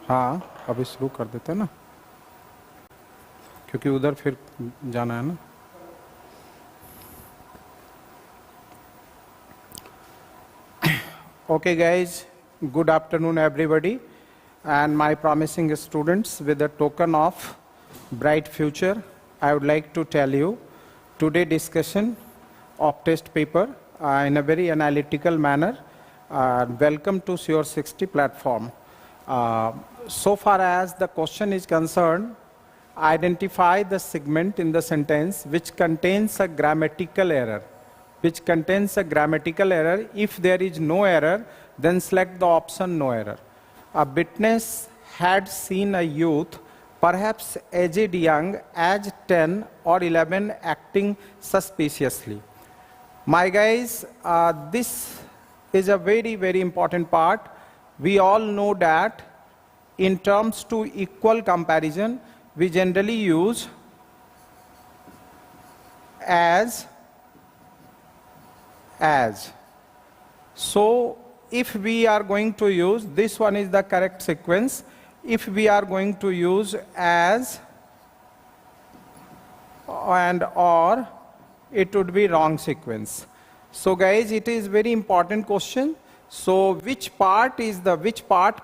हाँ अभी शुरू कर देते हैं ना, क्योंकि उधर फिर जाना है ना। Okay guys, good afternoon everybody, and my promising students, with a token of bright future, I would like to tell you today discussion of test paper in a very analytical manner. Welcome to Sure 60 platform. So far as the question is concerned, identify the segment in the sentence which contains a grammatical error. Which contains a grammatical error. If there is no error, then select the option no error. A witness had seen a youth, perhaps aged young, as 10 or 11, acting suspiciously. My guys, this is a very, very important part. We all know that in terms to equal comparison, we generally use as. So if we are going to use, this one is the correct sequence. If we are going to use as and or, it would be wrong sequence. So guys, it is very important question. So which part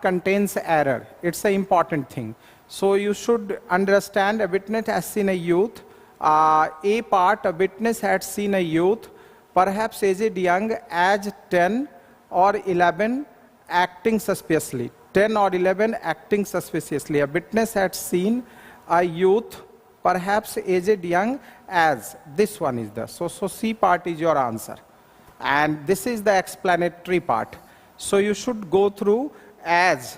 contains error? It's an important thing. So you should understand a witness has seen a youth. A part, a witness had seen a youth, perhaps aged young, as 10 or 11, acting suspiciously. 10 or 11 acting suspiciously. A witness had seen a youth, perhaps aged young, as. This one is the. So C part is your answer. And this is the explanatory part. So you should go through as.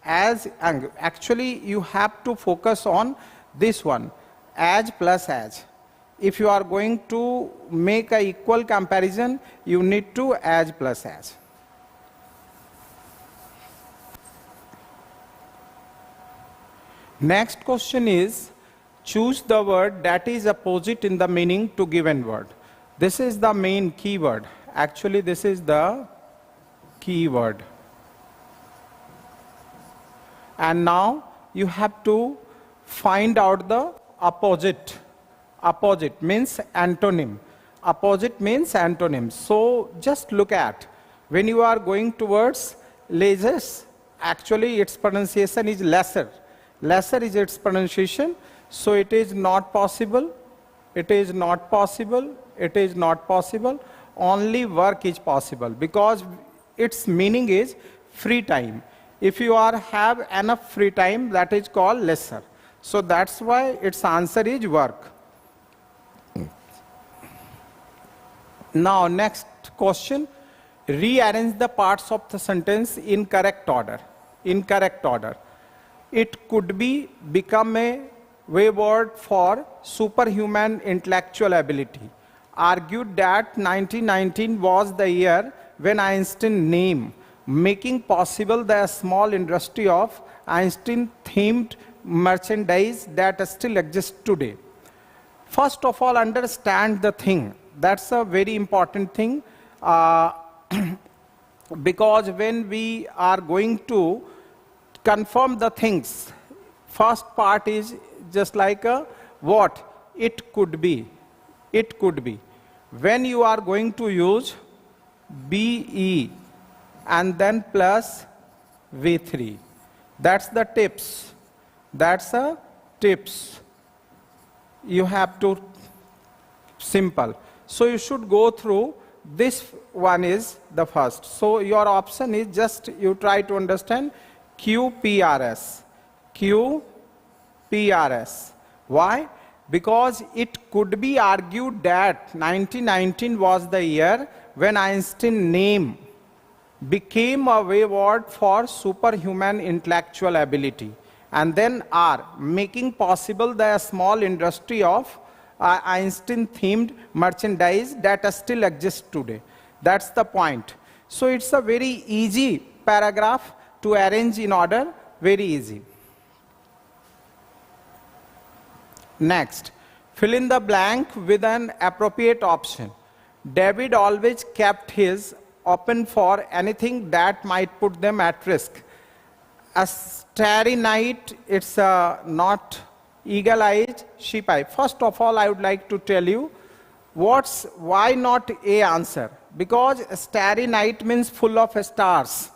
Actually, you have to focus on this one, as plus as. If you are going to make a equal comparison, you need to as plus as. Next question is, choose the word that is opposite in the meaning to given word. This is the main keyword. Actually, this is the keyword. And now you have to find out the opposite. Opposite means antonym. Opposite means antonym. So just look at, when you are going towards lasers, actually its pronunciation is lesser. Lesser is its pronunciation. So it is not possible. It is not possible. It is not possible. Only work is possible, because its meaning is free time. If you have enough free time, that is called lesser. So that's why its answer is work. Now next question, rearrange the parts of the sentence in correct order. In correct order. It could become a word for superhuman intellectual ability. Argued that 1919 was the year when Einstein named, making possible the small industry of Einstein-themed merchandise that still exists today. First of all, understand the thing. That's a very important thing, because when we are going to confirm the things, first part is just like a what? It could be. It could be. When you are going to use BE and then plus V3, that's the tips. That's a tips. You have to simple. So you should go through, this one is the first. So your option is just, you try to understand QPRS. QPRS. Why? Because it could be argued that 1919 was the year when Einstein name became a word for superhuman intellectual ability. And then R, making possible the small industry of Einstein-themed merchandise that still exists today. That's the point. So it's a very easy paragraph to arrange in order, very easy. Next, fill in the blank with an appropriate option. David always kept his open for anything that might put them at risk. A starry night, it's not eagle-eyed sheep-eye. First of all, I would like to tell you, why not A answer? Because starry night means full of stars.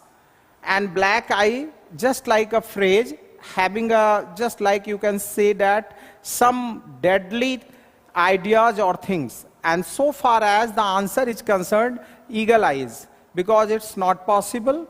And black eye, just like a phrase, having just like you can say that, some deadly ideas or things. And so far as the answer is concerned, eagle eyes, because it's not possible,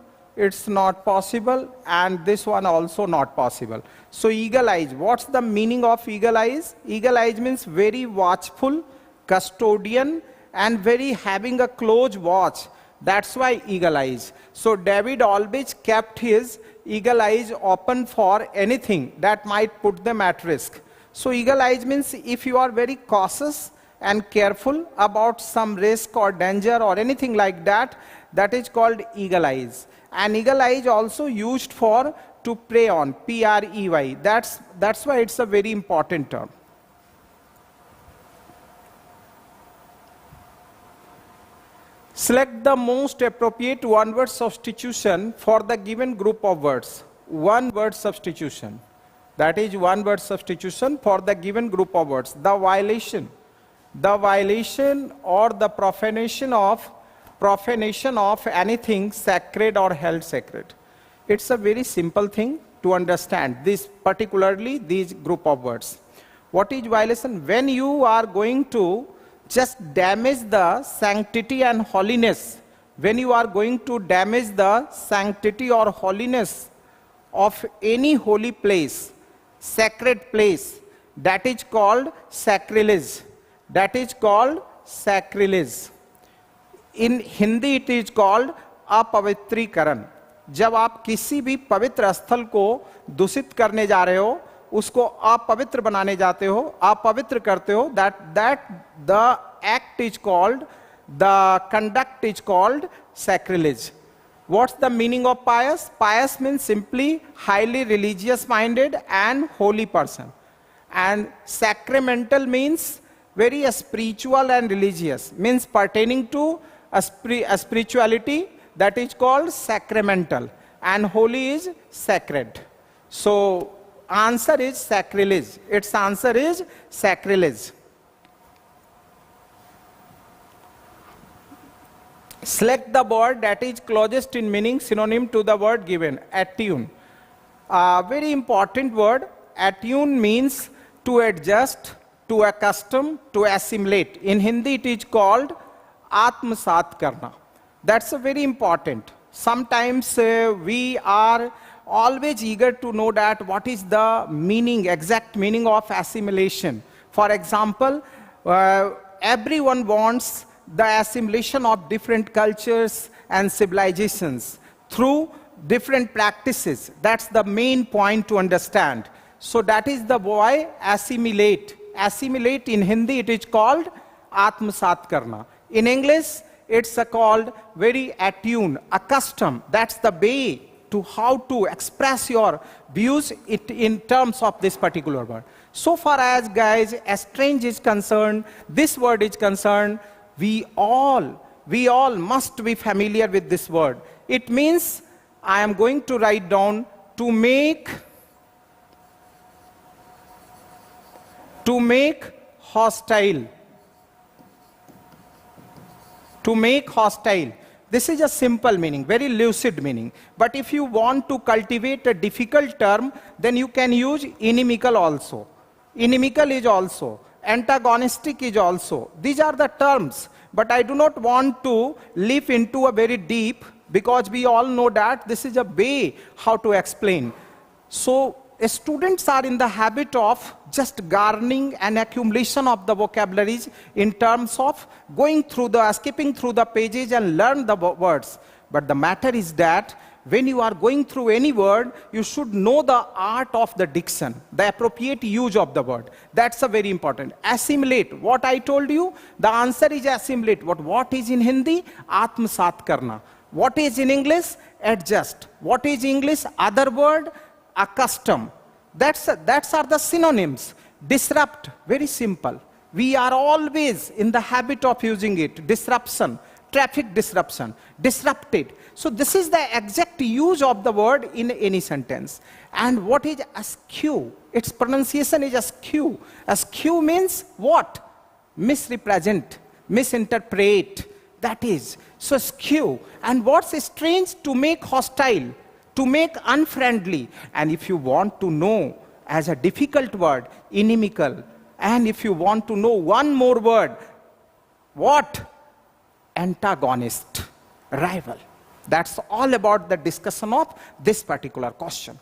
and this one also not possible. So eagle eyes, what's the meaning of eagle eyes? Eagle eyes means very watchful, custodian, and very having a close watch. That's why eagle eyes. So David always kept his eagle eyes open for anything that might put them at risk. So eagle eyes means if you are very cautious and careful about some risk or danger or anything like that, that is called eagle eyes. And eagle eyes also used for to prey on, P-R-E-Y. That's why it's a very important term. Select the most appropriate one-word substitution for the given group of words. One-word substitution. That is one-word substitution for the given group of words. The violation or the profanation of anything sacred or held sacred. It's a very simple thing to understand, particularly these group of words. What is violation? When you are going to just damage the sanctity and holiness, when you are going to damage the sanctity or holiness of any holy place, sacred place, that is called sacrilege. That is called sacrilege. In Hindi it is called अपवित्रीकरण. जब आप किसी भी पवित्र स्थल को दूषित करने जा रहे हो, उसको अपवित्र बनाने जाते हो, अपवित्र करते हो, that the act is called, the conduct is called sacrilege. What's the meaning of pious? Pious means simply highly religious minded and holy person. And sacramental means very spiritual and religious, means pertaining to a spirituality, that is called sacramental, and holy is sacred. So answer is sacrilege. Its answer is sacrilege. Select the word that is closest in meaning synonym to the word given. Attune. Very important word. Attune means to adjust, to accustom, to assimilate. In Hindi it is called आत्मसात करना. That's a very important. Sometimes we are always eager to know that what is the meaning, exact meaning of assimilation. For example, everyone wants the assimilation of different cultures and civilizations through different practices. That's the main point to understand. So that is the why assimilate. Assimilate in Hindi it is called आत्मसात करना. In English, it's called very attune, accustom. That's the way to how to express your views in terms of this particular word. So far as guys, estrange is concerned, this word is concerned, we all must be familiar with this word. It means, I am going to write down, to make hostile. To make hostile. This is a simple meaning, very lucid meaning. But if you want to cultivate a difficult term, then you can use inimical also. Inimical is also. Antagonistic is also. These are the terms. But I do not want to leap into a very deep, because we all know that this is a way how to explain. So students are in the habit of just garnering an accumulation of the vocabularies in terms of skipping through the pages and learn the words. But the matter is that when you are going through any word, you should know the art of the diction, the appropriate use of the word. That's a very important. Assimilate. What I told you, the answer is assimilate. What is in Hindi? Atmasat karna. What is in English? Adjust. What is English? Other word? Accustom. That's are the synonyms. Disrupt, very simple. We are always in the habit of using it. Disruption, traffic disruption, disrupted. So this is the exact use of the word in any sentence. And what is askew? Its pronunciation is askew. Askew means what? Misrepresent, misinterpret. That is. So askew. And what's strange? To make hostile, to make unfriendly. And if you want to know as a difficult word, inimical. And if you want to know one more word, what? Antagonist, rival. That's all about the discussion of this particular question.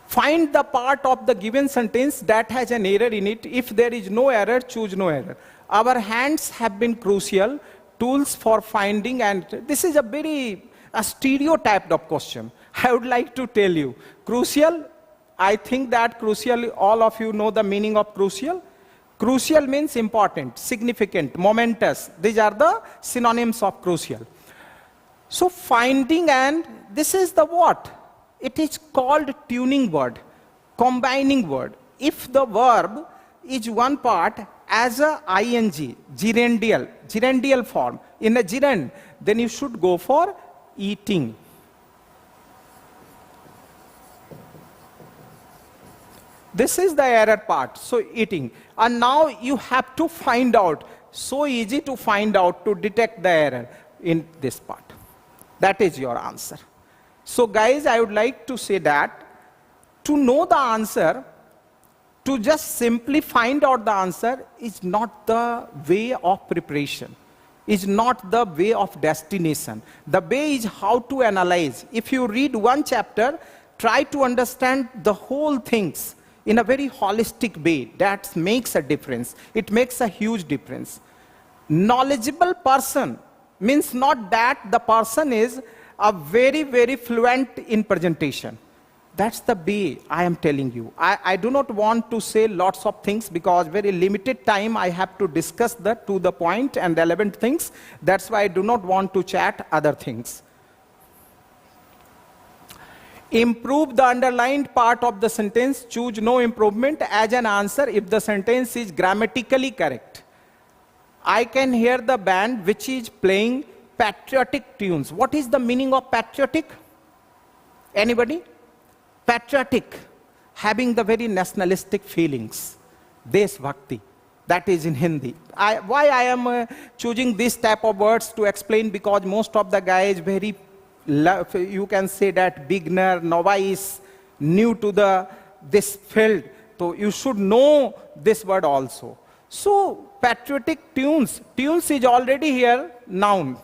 Find the part of the given sentence that has an error in it. If there is no error, choose no error. Our hands have been crucial tools for finding, and this is a stereotyped of question. I would like to tell you, crucial, I think that crucial, all of you know the meaning of crucial. Crucial means important, significant, momentous. These are the synonyms of crucial. So finding, and this is the what? It is called tuning word, combining word. If the verb is one part as a ing, gerundial form, in a gerund, then you should go for eating. This is the error part, so eating. And now you have to find out, so easy to find out, to detect the error in this part. That is your answer. So guys, I would like to say that to know the answer, to just simply find out the answer is not the way of preparation, is not the way of destination. The way is how to analyze. If you read one chapter, try to understand the whole things in a very holistic way. That makes a difference. It makes a huge difference. Knowledgeable person means not that the person is a very, very fluent in presentation. That's the way I am telling you. I do not want to say lots of things because very limited time I have to discuss the to the point and relevant things. That's why I do not want to chat other things. Improve the underlined part of the sentence. Choose no improvement as an answer if the sentence is grammatically correct. I can hear the band which is playing patriotic tunes. What is the meaning of patriotic? Anybody? Patriotic, having the very nationalistic feelings. Deshbhakti. That is in Hindi. Why I am choosing this type of words to explain? Because most of the guys very, you can say that beginner, novice, new to this field. So you should know this word also. So patriotic tunes. Tunes is already here, noun.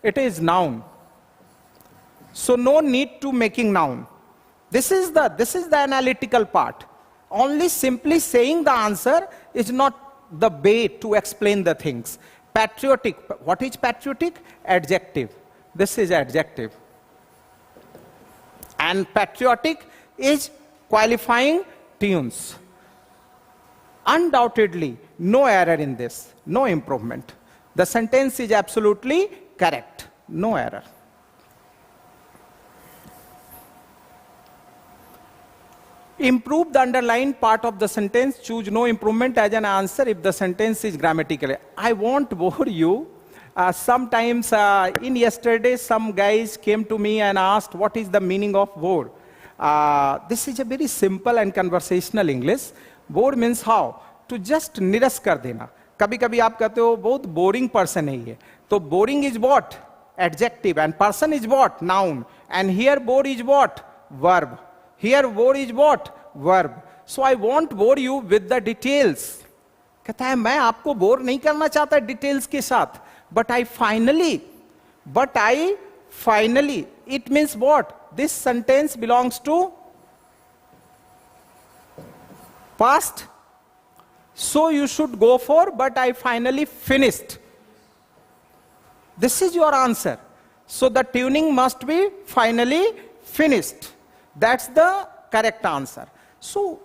It is noun. So no need to making noun. This is the analytical part. Only simply saying the answer is not the way to explain the things. Patriotic. What is patriotic? Adjective. This is adjective. And patriotic is qualifying tunes. Undoubtedly, no error in this. No improvement. The sentence is absolutely correct. No error. Improve the underlined part of the sentence. Choose no improvement as an answer if the sentence is grammatically. I won't bore you. Sometimes in yesterday, some guys came to me and asked, what is the meaning of bore? This is a very simple and conversational English. Bore means how? To just niras kar dena. कभी कभी आप कहते हो बहुत boring person है ये. तो boring is what? Adjective. And person is what? Noun. And here bore is what? Verb. Here bore is what? Verb. So I won't bore you with the details. कहता है मैं आपको bore नहीं करना चाहता details के साथ. But I finally, it means what? This sentence belongs to past. So you should go for, but I finally finished. This is your answer. So the tuning must be finally finished. That's the correct answer. So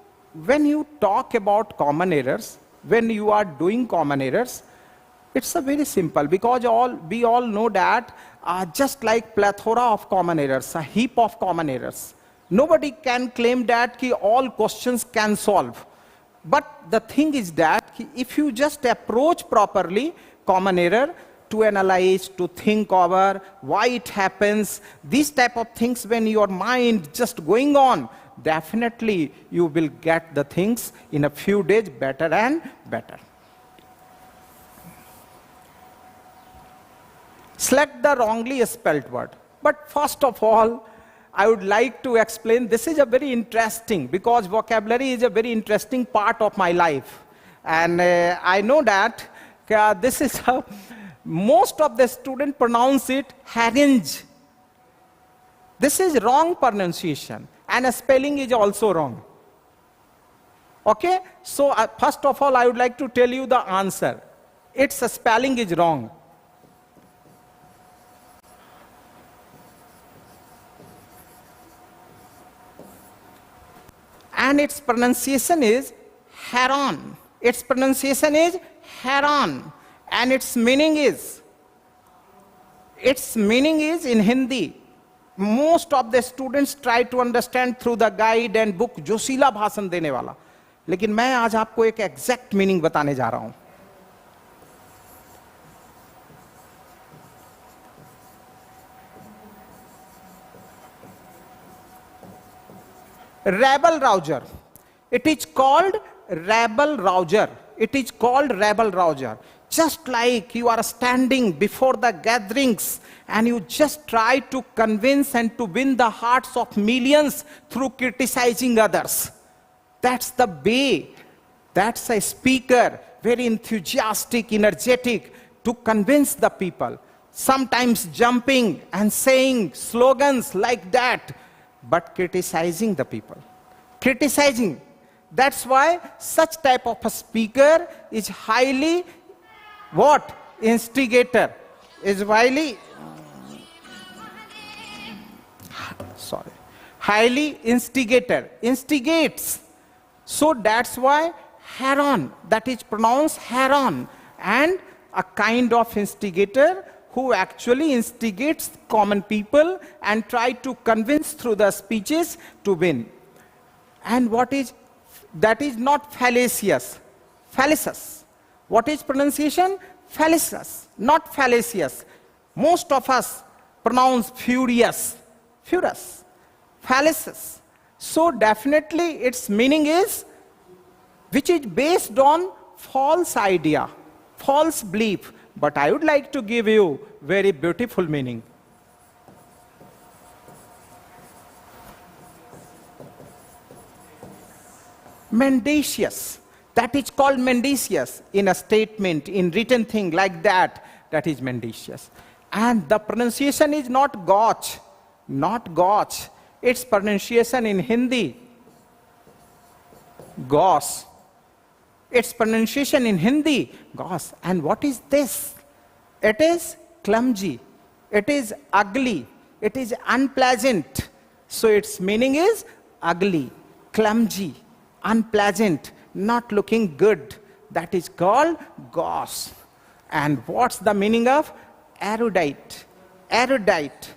when you talk about common errors, when you are doing common errors, it's a very simple, because we all know that just like plethora of common errors, a heap of common errors. Nobody can claim that all questions can solve. But the thing is that if you just approach properly, common error, to analyze, to think over why it happens, these type of things, when your mind just going on, definitely you will get the things in a few days better and better. Select the wrongly spelled word. But first of all, I would like to explain, this is a very interesting, because vocabulary is a very interesting part of my life. And I know that this is how most of the students pronounce it 𝐻𝐴�R𝐿. This is wrong pronunciation, and spelling is also wrong. Okay? So first of all, I would like to tell you the answer. Its spelling is wrong. And its pronunciation is heron. Its pronunciation is heron. And its meaning is in Hindi. Most of the students try to understand through the guide and book, जोशीला भाषण देने वाला. लेकिन मैं आज आपको एक exact meaning बताने जा रहा हूं. Rabble rouser. It is called rabble rouser. It is called rabble rouser. Just like you are standing before the gatherings and you just try to convince and to win the hearts of millions through criticizing others. That's the way. That's a speaker, very enthusiastic, energetic, to convince the people. Sometimes jumping and saying slogans like that, but criticizing the people. Criticizing. That's why such type of a speaker is highly, what? Instigator. Is highly, highly instigator. Instigates. So that's why heron, that is pronounced heron, and a kind of instigator who actually instigates common people and try to convince through the speeches to win. And what is, that is not fallacious, fallacious. What is pronunciation? Fallacious, not fallacious. Most of us pronounce furious, furious, fallacious. So definitely its meaning is, which is based on false idea, false belief. But I would like to give you very beautiful meaning. Mendacious. That is called mendacious in a statement, in written thing like that. That is mendacious. And the pronunciation is not gauch, not gauch. Its pronunciation in Hindi, gauze. Its pronunciation in Hindi, gauze. And what is this? It is clumsy. It is ugly. It is unpleasant. So its meaning is ugly, clumsy, unpleasant, not looking good. That is called gauze. And what's the meaning of erudite? Erudite.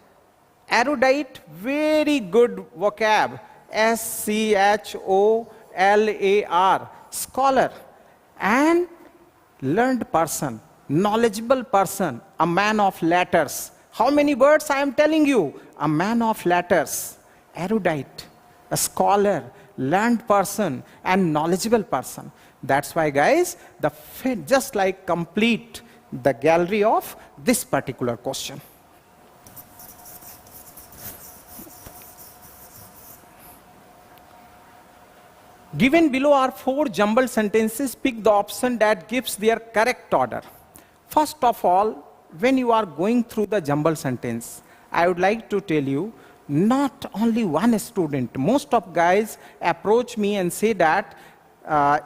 Erudite, very good vocab. SCHOLAR. Scholar. And learned person, knowledgeable person, a man of letters. How many words I am telling you? A man of letters, erudite, a scholar, learned person, and knowledgeable person. That's why, guys, just like complete the gallery of this particular question. Given below are 4 jumbled sentences. Pick the option that gives their correct order. First of all, when you are going through the jumbled sentence, I would like to tell you, not only one student. Most of guys approach me and say that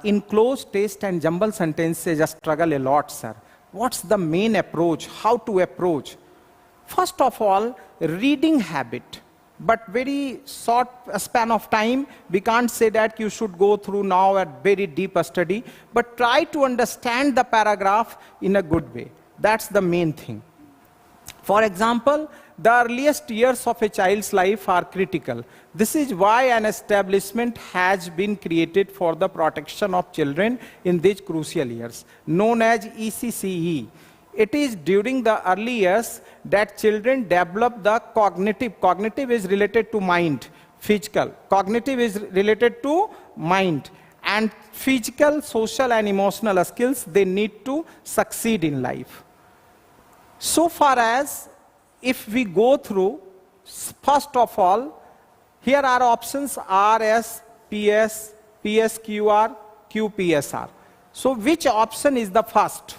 in closed test and jumbled sentences I struggle a lot, sir. What's the main approach? How to approach? First of all, reading habit. But very short span of time, we can't say that you should go through now a very deep study, but try to understand the paragraph in a good way. That's the main thing. For example, the earliest years of a child's life are critical. This is why an establishment has been created for the protection of children in these crucial years, known as ECCE. It is during the early years that children develop the cognitive. Cognitive is related to mind, physical. Cognitive is related to mind. And physical, social, and emotional skills they need to succeed in life. So far as if we go through, first of all, here are options RS, PS, PSQR, QPSR. So which option is the first?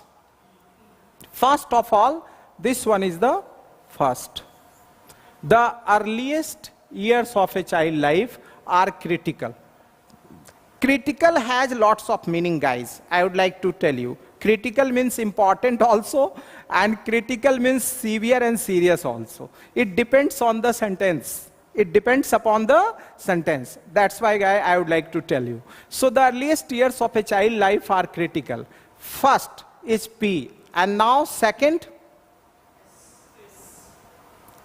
First of all, this one is the first. The earliest years of a child life are critical. Critical has lots of meaning, guys. I would like to tell you. Critical means important also, and critical means severe and serious also. It depends on the sentence. It depends upon the sentence. That's why, guys, I would like to tell you. So the earliest years of a child life are critical. First is P, and now second,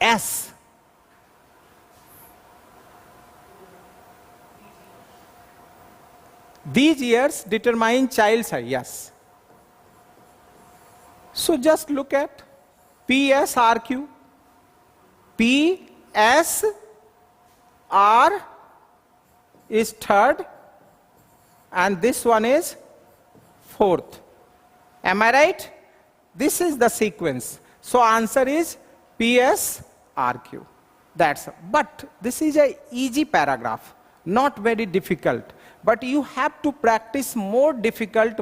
S. These years determine child's height, yes. So just look at PSRQ. PSR is third, and this one is fourth. Am I right? This is the sequence. So answer is PSRQ. But this is an easy paragraph, not very difficult. But you have to practice more difficult,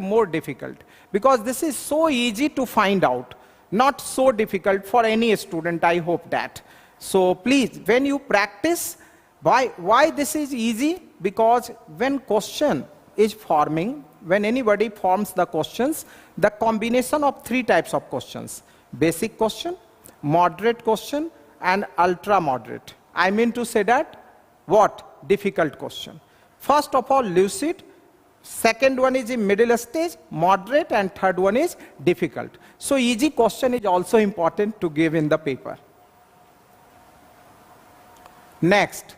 because this is so easy to find out, not so difficult for any student, I hope that. So please, when you practice, why this is easy? Because when question is forming, when anybody forms the questions, the combination of three types of questions: basic question, moderate question, and ultra moderate. I mean to say that, what? Difficult question. First of all, lucid. Second one is in middle stage, moderate, and third one is difficult. So easy question is also important to give in the paper. Next,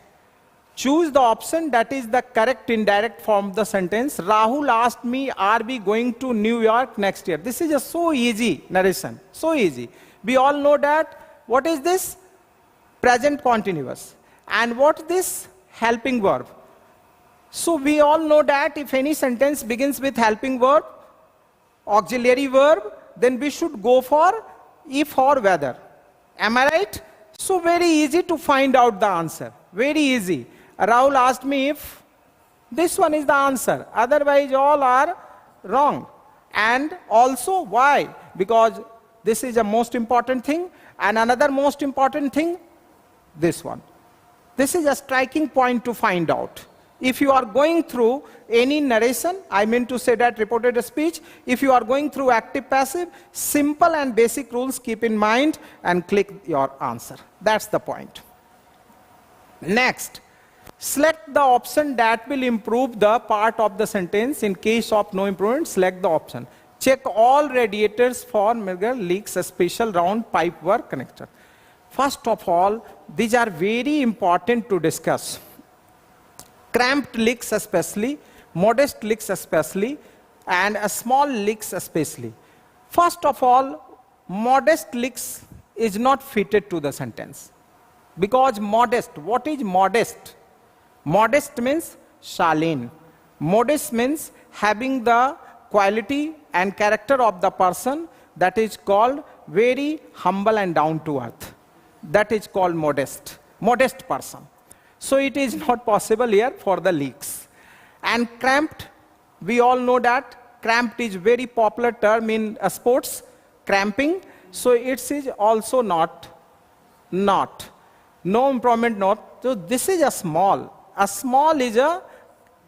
choose the option that is the correct indirect form of the sentence. Rahul asked me, are we going to New York next year? This is a so easy narration, so easy. We all know that. What is this? Present continuous. And what this? Helping verb. So we all know that if any sentence begins with helping verb, auxiliary verb, then we should go for if or whether. Am I right? So very easy to find out the answer. Very easy. Rahul asked me if this one is the answer. Otherwise all are wrong. And also why? Because this is a most important thing. And another most important thing, this one. This is a striking point to find out. If you are going through any narration, I mean to say that reported speech, if you are going through active passive, simple and basic rules keep in mind and click your answer. That's the point. Next, select the option that will improve the part of the sentence. In case of no improvement, select the option. Check all radiators for major leaks, a special round pipe work connector. First of all, these are very important to discuss. Cramped leaks especially, modest leaks especially, and a small leaks especially. First of all, modest leaks is not fitted to the sentence. Because modest, what is modest? Modest means Shaleen. Modest means having the quality and character of the person that is called very humble and down to earth. That is called modest. Modest person. So it is not possible here for the leaks. And cramped, we all know that cramped is very popular term in sports, cramping. So it is also not. No improvement, not. So this is a small. A small is a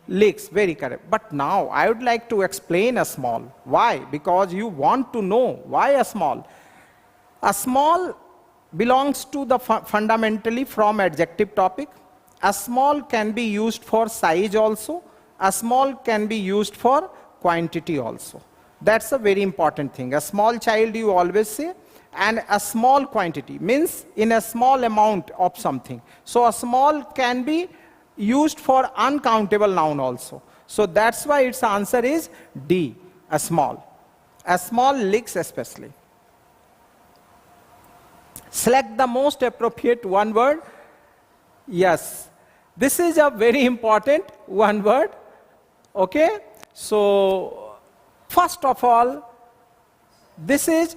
leaks, very correct. But now I would like to explain a small. Why? Because you want to know why a small. A small belongs to the fundamentally from adjective topic. A small can be used for size also. A small can be used for quantity also. That's a very important thing. A small child, you always say, and a small quantity means in a small amount of something. So a small can be used for uncountable noun also. So that's why its answer is D, a small. A small leaks especially. Select the most appropriate one word. Yes, this is a very important one word. Okay, so first of all, this is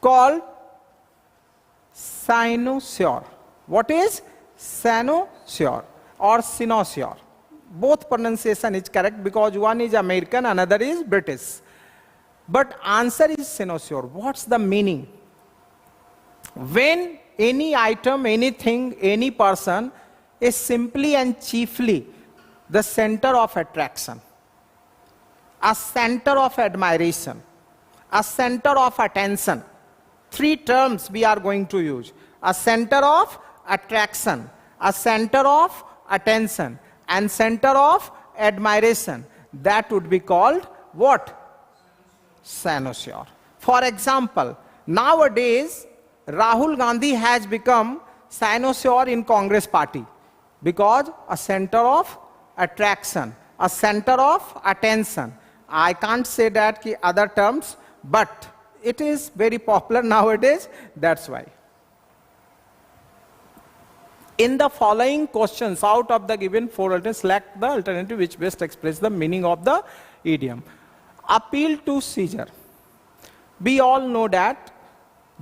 called cynosure. What is cynosure or cynosure? Both pronunciation is correct because one is American, another is British. But answer is cynosure. What's the meaning? When any item, anything, any person is simply and chiefly the center of attraction, a center of admiration, a center of attention. Three terms we are going to use. A center of attraction, a center of attention, and center of admiration. That would be called what? Cynosure. For example, nowadays, Rahul Gandhi has become cynosure in Congress party because a center of attraction, a center of attention. I can't say that ki other terms, but it is very popular nowadays, that's why. In the following questions, out of the given four alternatives, select the alternative which best expresses the meaning of the idiom. Appeal to Caesar. We all know that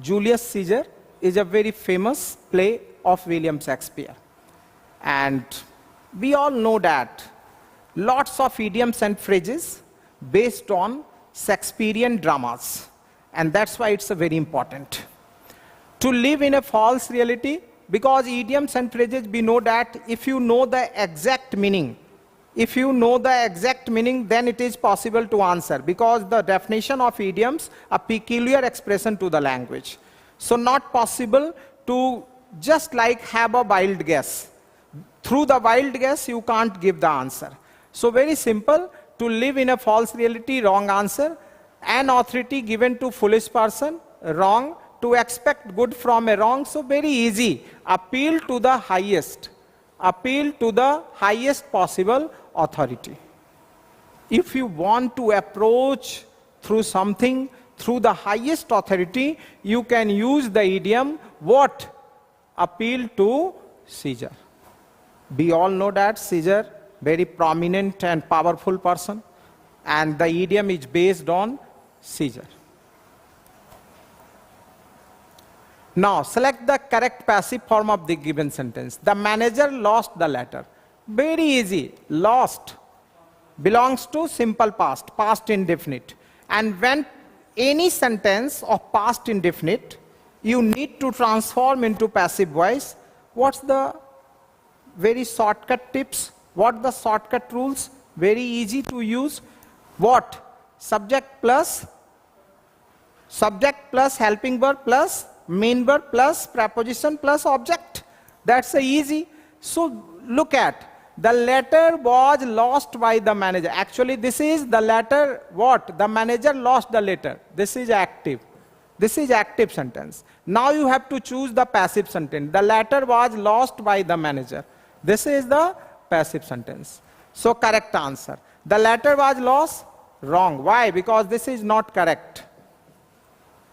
Julius Caesar is a very famous play of William Shakespeare. And we all know that lots of idioms and phrases based on Shakespearean dramas. And that's why it's very important. To live in a false reality, because idioms and phrases, we know that if you know the exact meaning, then it is possible to answer, because the definition of idioms, a peculiar expression to the language. So not possible to just like have a wild guess. Through the wild guess, you can't give the answer. So very simple, to live in a false reality, wrong answer. An authority given to foolish person, wrong. To expect good from a wrong, so very easy. Appeal to the highest possible authority. If you want to approach through something, through the highest authority, you can use the idiom, what? Appeal to Caesar. We all know that Caesar, very prominent and powerful person, and the idiom is based on Caesar. Now, select the correct passive form of the given sentence. The manager lost the letter. Very easy. Lost belongs to simple past, past indefinite. And when any sentence of past indefinite, you need to transform into passive voice. What's the very shortcut tips? What the shortcut rules? Very easy to use. What? Subject plus helping verb plus main verb plus preposition plus object. That's easy. So look at, the letter was lost by the manager. Actually, this is the letter, what? The manager lost the letter. This is active. This is active sentence. Now you have to choose the passive sentence. The letter was lost by the manager. This is the passive sentence. So correct answer. The letter was lost, wrong. Why? Because this is not correct.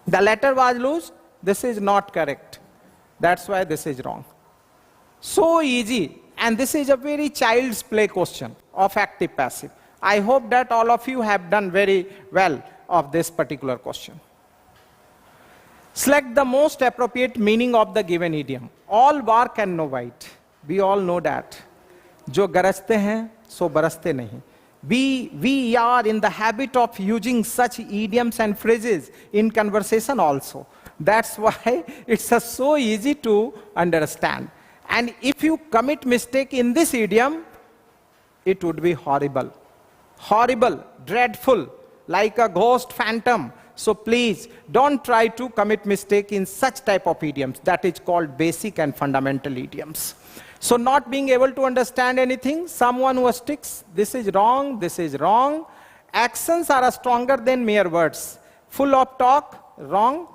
The letter was lost, this is not correct. That's why this is wrong. So easy. And this is a very child's play question of active passive. I hope that all of you have done very well of this particular question. Select the most appropriate meaning of the given idiom. All bark and no bite. We all know that. जो गरजते हैं, सो बरसते नहीं. We are in the habit of using such idioms and phrases in conversation also. That's why it's so easy to understand. And if you commit mistake in this idiom, it would be horrible. Horrible, dreadful, like a ghost phantom. So please, don't try to commit mistake in such type of idioms. That is called basic and fundamental idioms. So not being able to understand anything, someone who sticks, this is wrong, this is wrong. Actions are stronger than mere words. Full of talk, wrong.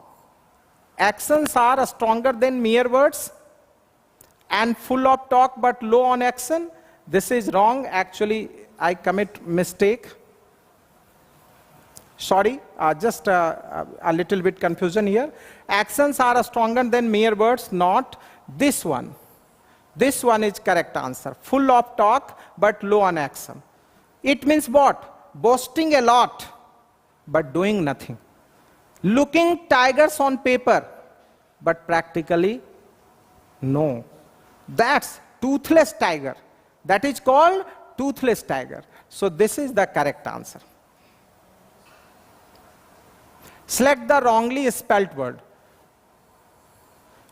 Actions are stronger than mere words and full of talk but low on action. This is wrong. Actually, I commit mistake. Sorry, just a little bit confusion here. Actions are stronger than mere words, not this one. This one is correct answer. Full of talk but low on action. It means what? Boasting a lot but doing nothing. Looking tigers on paper but practically no. That's toothless tiger. That is called toothless tiger. So this is the correct answer. Select the wrongly spelled word.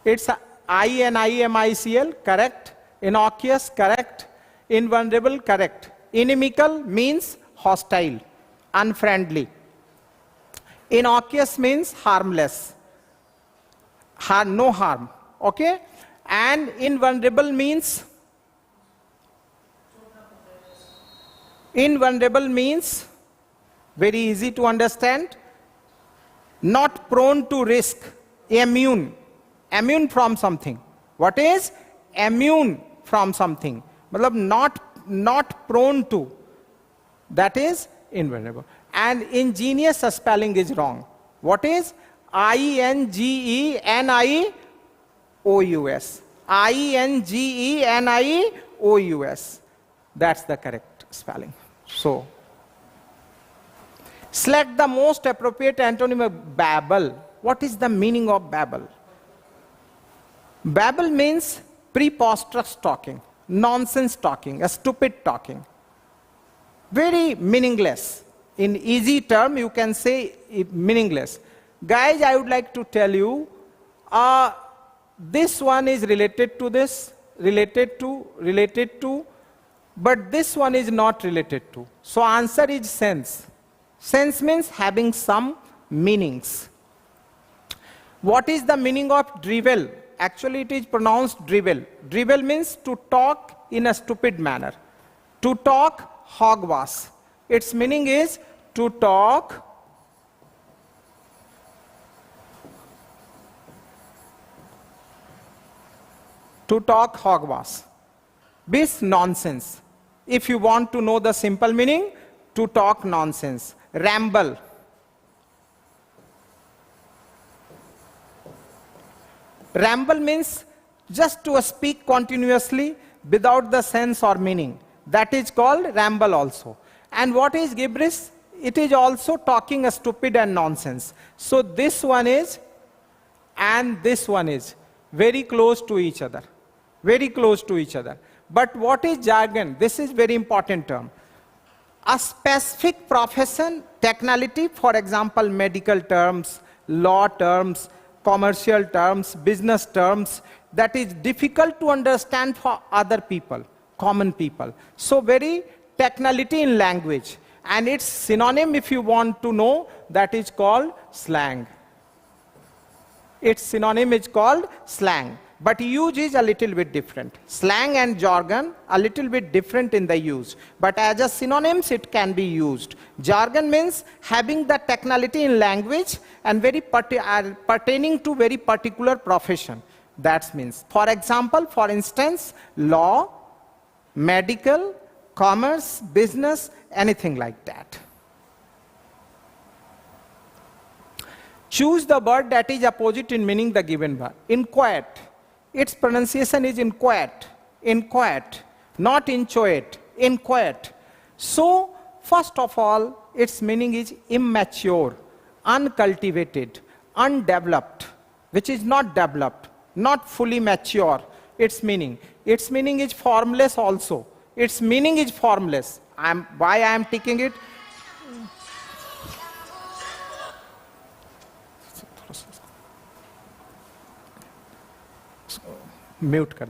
It's INIMICL, correct. Innocuous, correct. Invulnerable, correct. Inimical means hostile, unfriendly. Innocuous means harmless, no harm, okay? And invulnerable means very easy to understand. Not prone to risk, immune from something. What is immune from something? Matlab not prone to. That is invulnerable. And ingenious spelling is wrong. What is INGENIOUS? INGENIOUS. That's the correct spelling. So, select the most appropriate antonym of babble. What is the meaning of babble? Babble means preposterous talking, nonsense talking, a stupid talking. Very meaningless. In easy term, you can say meaningless. Guys, I would like to tell you, this one is related to this, related to, but this one is not related to. So answer is sense. Sense means having some meanings. What is the meaning of drivel? Actually, it is pronounced drivel. Drivel means to talk in a stupid manner. To talk hogwash. Its meaning is to talk hogwash. This nonsense. If you want to know the simple meaning, to talk nonsense. Ramble. Ramble means just to speak continuously without the sense or meaning. That is called ramble also. And what is gibberish? It is also talking a stupid and nonsense. So this one is and this one is very close to each other. Very close to each other. But what is jargon? This is very important term. A specific profession, technicality, for example, medical terms, law terms, commercial terms, business terms, that is difficult to understand for other people, common people. So very technicality in language. And its synonym, if you want to know, that is called slang. Its synonym is called slang. But use is a little bit different. Slang and jargon, a little bit different in the use. But as a synonyms, it can be used. Jargon means having the technicality in language and very pertaining to very particular profession. That means, for example, for instance, law, medical, commerce, business, anything like that. Choose the word that is opposite in meaning the given word. Inquiet. Its pronunciation is inquiet, not inchoate, inquiet. So, first of all, its meaning is immature, uncultivated, undeveloped, which is not developed, not fully mature. Its meaning is formless also. Its meaning is formless. Why I am taking it? Mute kar.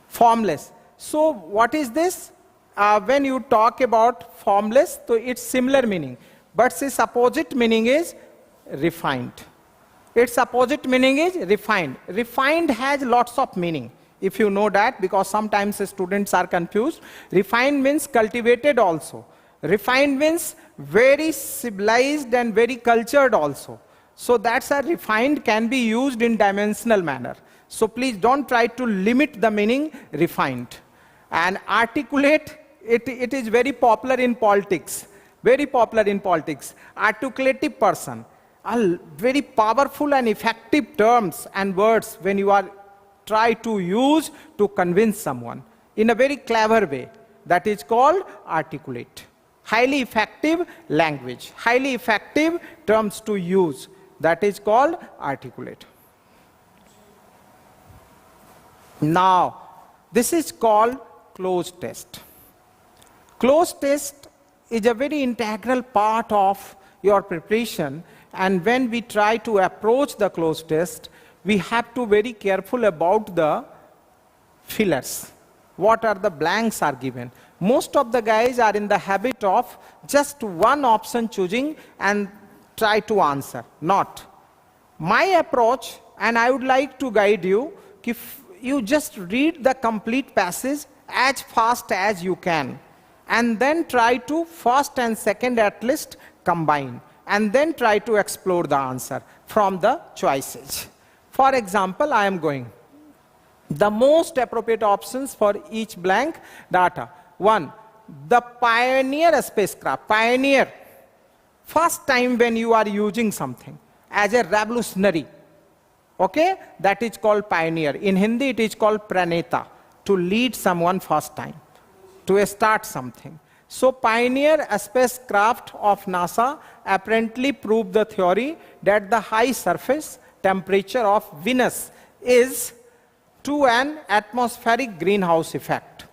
Formless. So what is this? When you talk about formless, so its similar meaning. But its opposite meaning is refined. Its opposite meaning is refined. Refined has lots of meaning. If you know that, because sometimes students are confused. Refined means cultivated also. Refined means very civilized and very cultured also. So that's a refined can be used in dimensional manner. So please don't try to limit the meaning refined. And articulate, it is very popular in politics. Very popular in politics. Articulative person are very powerful and effective terms and words when you are try to use to convince someone in a very clever way. That is called articulate. Highly effective language, highly effective terms to use. That is called articulate. Now, this is called cloze test. Cloze test is a very integral part of your preparation, and when we try to approach the cloze test, we have to be very careful about the fillers. What are the blanks are given. Most of the guys are in the habit of just one option choosing and try to answer. Not. My approach, and I would like to guide you, if you just read the complete passage as fast as you can, and then try to first and second at least combine, and then try to explore the answer from the choices. For example, I am going. The most appropriate options for each blank data. 1. The Pioneer spacecraft. Pioneer. First time when you are using something as a revolutionary. Okay? That is called pioneer. In Hindi it is called praneta. To lead someone first time. To start something. So Pioneer spacecraft of NASA apparently proved the theory that the high surface temperature of Venus is to an atmospheric greenhouse effect.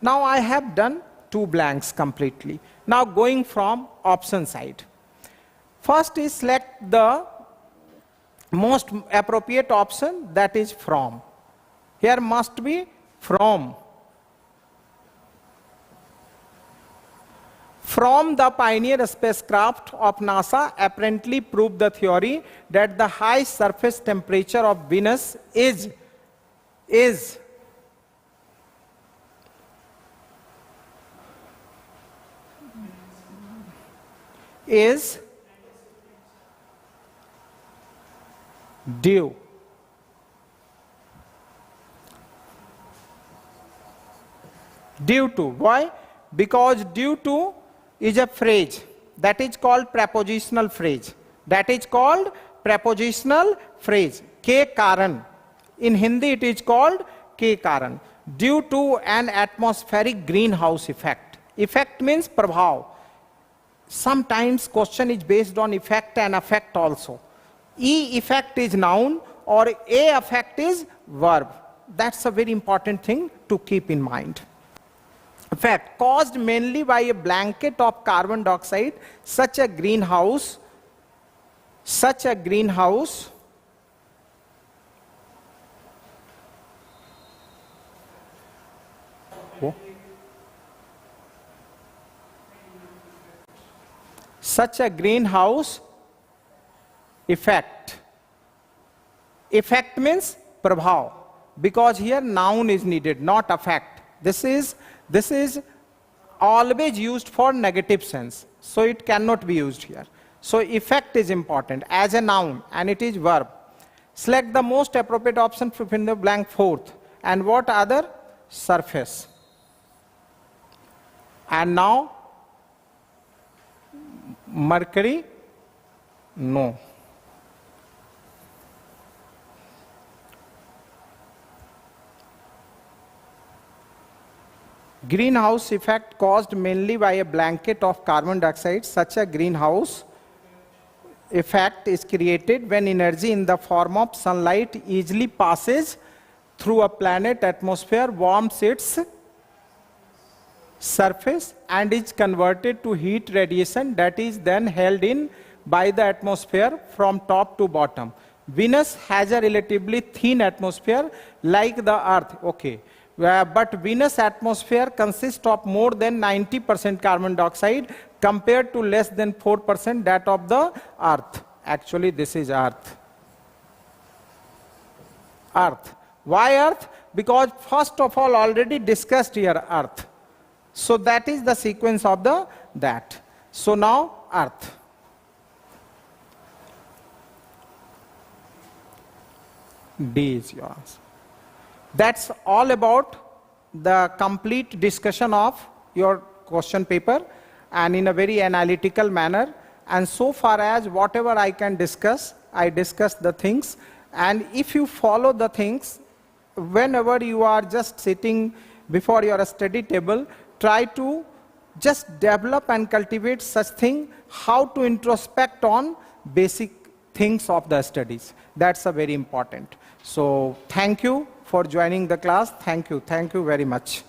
Now I have done 2 blanks completely. Now going from option side. First is select the most appropriate option, that is from. Here must be from. From the Pioneer spacecraft of NASA apparently proved the theory that the high surface temperature of Venus is due to. Why? Because due to is a phrase that is called prepositional phrase. That is called prepositional phrase. के कारण. In Hindi it is called के कारण. Due to an atmospheric greenhouse effect. Effect means prabhav. Sometimes question is based on effect and affect also. E effect is noun or A effect is verb. That's a very important thing to keep in mind. Effect caused mainly by a blanket of carbon dioxide, such a greenhouse such a greenhouse effect. Effect means prabhav, because here noun is needed, not affect. This is always used for negative sense, so it cannot be used here. So effect is important as a noun, and it is verb. Select the most appropriate option to fill in the blank fourth. And what other? Surface. And now Mercury? No. Greenhouse effect caused mainly by a blanket of carbon dioxide. Such a greenhouse effect is created when energy in the form of sunlight easily passes through a planet atmosphere, warms its surface, and is converted to heat radiation that is then held in by the atmosphere from top to bottom. Venus has a relatively thin atmosphere like the Earth. Okay. But Venus atmosphere consists of more than 90% carbon dioxide compared to less than 4% that of the Earth. Actually, this is Earth. Earth. Why Earth? Because first of all, already discussed here Earth. So that is the sequence of that. So now Earth. D is your answer. That's all about the complete discussion of your question paper, and in a very analytical manner. And so far as whatever I can discuss, I discuss the things. And if you follow the things, whenever you are just sitting before your study table, try to just develop and cultivate such thing, how to introspect on basic things of the studies. That's a very important. So thank you for joining the class. Thank you very much.